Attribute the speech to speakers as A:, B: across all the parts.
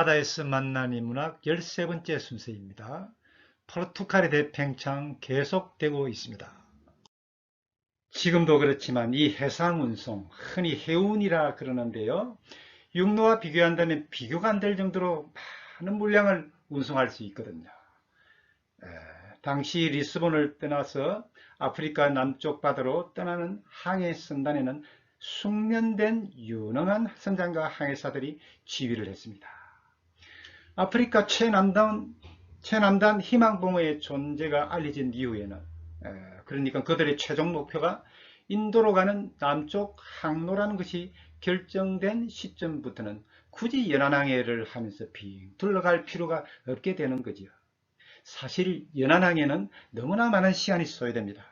A: 바다에서 만나는 문학 13번째 순서입니다. 포르투갈의 대팽창 계속되고 있습니다. 지금도 그렇지만 이 해상운송, 흔히 해운이라 그러는데요. 육로와 비교한다면 비교가 안 될 정도로 많은 물량을 운송할 수 있거든요. 당시 리스본을 떠나서 아프리카 남쪽 바다로 떠나는 항해 선단에는 숙련된 유능한 선장과 항해사들이 지휘를 했습니다. 아프리카 최남단 희망봉어의 존재가 알려진 이후에는 그러니까 그들의 최종 목표가 인도로 가는 남쪽 항로라는 것이 결정된 시점부터는 굳이 연안항해를 하면서 빙 둘러갈 필요가 없게 되는 거지요. 사실 연안항해는 너무나 많은 시간이 소요됩니다.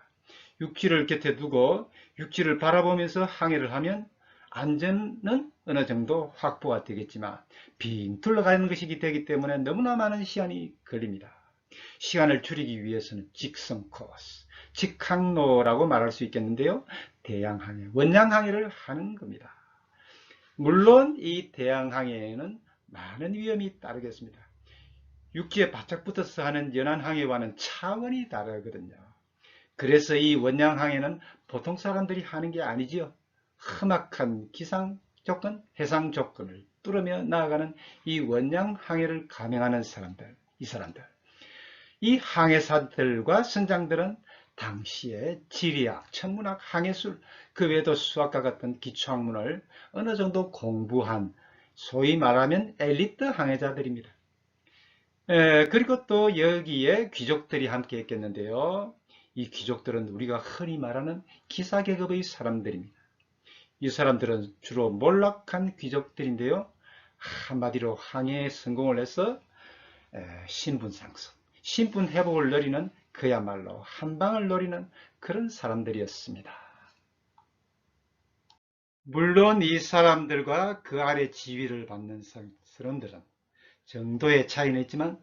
A: 육지를 곁에 두고 육지를 바라보면서 항해를 하면 안전은 어느 정도 확보가 되겠지만 빙 둘러가는 것이기 되기 때문에 너무나 많은 시간이 걸립니다. 시간을 줄이기 위해서는 직선 코스, 직항로라고 말할 수 있겠는데요. 대양항해, 원양항해를 하는 겁니다. 물론 이 대양항해에는 많은 위험이 따르겠습니다. 육지에 바짝 붙어서 하는 연안항해와는 차원이 다르거든요. 그래서 이 원양항해는 보통 사람들이 하는 게 아니지요. 험악한 기상 조건, 해상 조건을 뚫으며 나아가는 이 원양항해를 감행하는 사람들, 이 항해사들과 선장들은 당시에 지리학, 천문학, 항해술, 그 외에도 수학과 같은 기초학문을 어느 정도 공부한 소위 말하면 엘리트 항해자들입니다. 그리고 또 여기에 귀족들이 함께 했겠는데요. 이 귀족들은 우리가 흔히 말하는 기사계급의 사람들입니다. 이 사람들은 주로 몰락한 귀족들인데요. 한마디로 항해에 성공을 해서 신분 상승, 신분 회복을 노리는 그야말로 한방을 노리는 그런 사람들이었습니다. 물론 이 사람들과 그 아래 지위를 받는 사람들은 정도의 차이는 있지만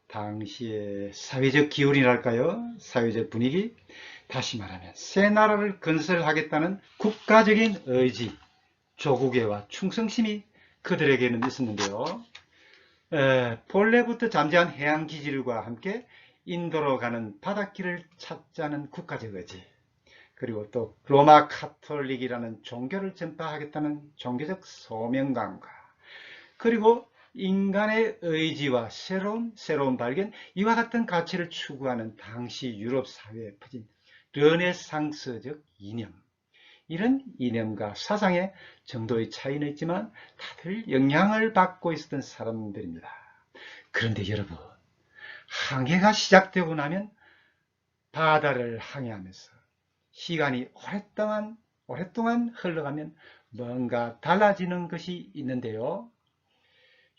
A: 당시의 사회적 기운이랄까요? 사회적 분위기, 다시 말하면 새 나라를 건설하겠다는 국가적인 의지, 조국애와 충성심이 그들에게는 있었는데요. 본래부터 잠재한 해양기질과 함께 인도로 가는 바닷길을 찾자는 국가적 의지, 그리고 또 로마 카톨릭이라는 종교를 전파하겠다는 종교적 소명감과, 그리고 인간의 의지와 새로운 발견, 이와 같은 가치를 추구하는 당시 유럽 사회에 퍼진 르네상스적 이념, 이런 이념과 사상의 정도의 차이는 있지만 다들 영향을 받고 있었던 사람들입니다. 그런데 여러분, 항해가 시작되고 나면 바다를 항해하면서 시간이 오랫동안 흘러가면 뭔가 달라지는 것이 있는데요.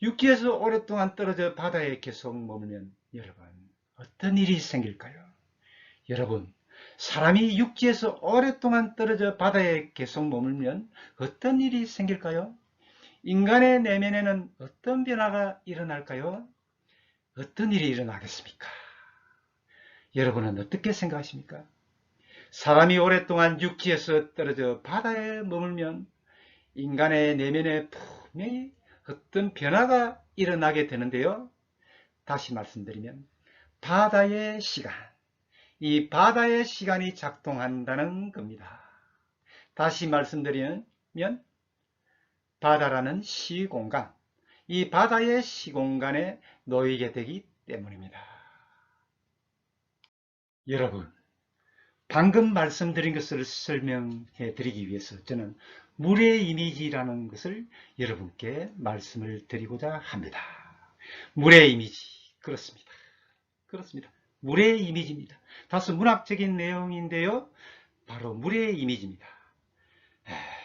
A: 육지에서 오랫동안 떨어져 바다에 계속 머물면 여러분, 어떤 일이 생길까요? 여러분, 사람이 육지에서 오랫동안 떨어져 바다에 계속 머물면 어떤 일이 생길까요? 인간의 내면에는 어떤 변화가 일어날까요? 어떤 일이 일어나겠습니까? 여러분은 어떻게 생각하십니까? 사람이 오랫동안 육지에서 떨어져 바다에 머물면 인간의 내면에 분명히 어떤 변화가 일어나게 되는데요. 다시 말씀드리면 바다의 시간, 이 바다의 시간이 작동한다는 겁니다. 다시 말씀드리면 바다라는 시공간, 이 바다의 시공간에 놓이게 되기 때문입니다. 여러분, 방금 말씀드린 것을 설명해 드리기 위해서 저는 물의 이미지라는 것을 여러분께 말씀을 드리고자 합니다. 물의 이미지, 그렇습니다. 물의 이미지입니다. 다소 문학적인 내용인데요. 바로 물의 이미지입니다.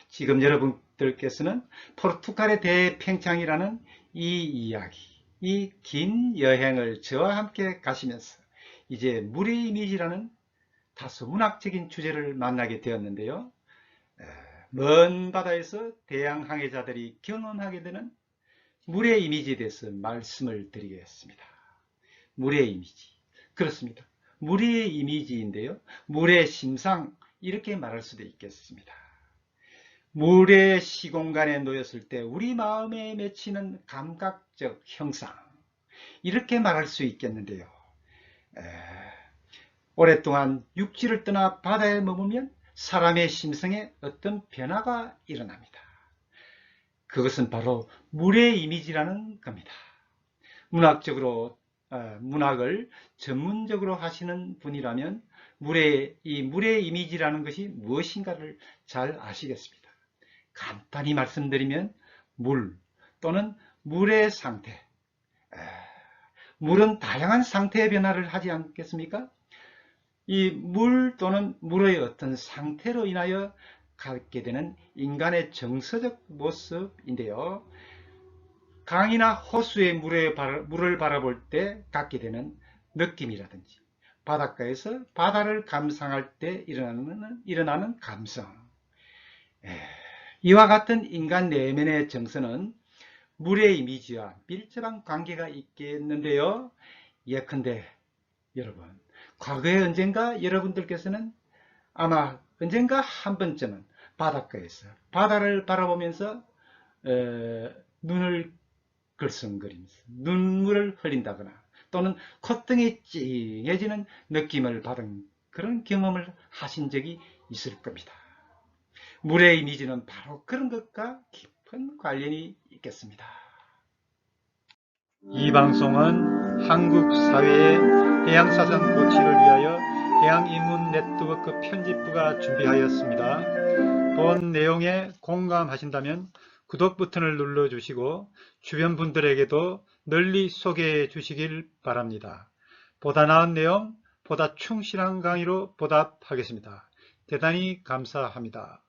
A: 지금 여러분들께서는 포르투갈의 대팽창이라는 이 이야기, 이 긴 여행을 저와 함께 가시면서 이제 물의 이미지라는 다소 문학적인 주제를 만나게 되었는데요. 먼 바다에서 대양 항해자들이 경험하게 되는 물의 이미지에 대해서 말씀을 드리겠습니다. 물의 이미지. 그렇습니다. 물의 이미지인데요. 물의 심상, 이렇게 말할 수도 있겠습니다. 물의 시공간에 놓였을 때 우리 마음에 맺히는 감각적 형상, 이렇게 말할 수 있겠는데요. 오랫동안 육지를 떠나 바다에 머물면 사람의 심성에 어떤 변화가 일어납니다. 그것은 바로 물의 이미지라는 겁니다. 문학을 전문적으로 하시는 분이라면 물의 이미지라는 것이 무엇인가를 잘 아시겠습니다. 간단히 말씀드리면 물 또는 물의 상태, 물은 다양한 상태의 변화를 하지 않겠습니까? 이 물 또는 물의 어떤 상태로 인하여 갖게 되는 인간의 정서적 모습인데요. 강이나 호수의 물을 바라볼 때 갖게 되는 느낌이라든지, 바닷가에서 바다를 감상할 때 일어나는 감성, 이와 같은 인간 내면의 정서는 물의 이미지와 밀접한 관계가 있겠는데요. 예컨대 여러분, 과거에 언젠가 여러분들께서는 아마 언젠가 한 번쯤은 바닷가에서 바다를 바라보면서 눈을 글썽거리면서 눈물을 흘린다거나 또는 콧등이 찡해지는 느낌을 받은 그런 경험을 하신 적이 있을 겁니다. 물의 이미지는 바로 그런 것과 깊은 관련이 있겠습니다. 이 방송은 한국 사회의 해양사상 고치를 위하여 해양인문네트워크 편집부가 준비하였습니다. 본 내용에 공감하신다면 구독 버튼을 눌러주시고 주변 분들에게도 널리 소개해 주시길 바랍니다. 보다 나은 내용, 보다 충실한 강의로 보답하겠습니다. 대단히 감사합니다.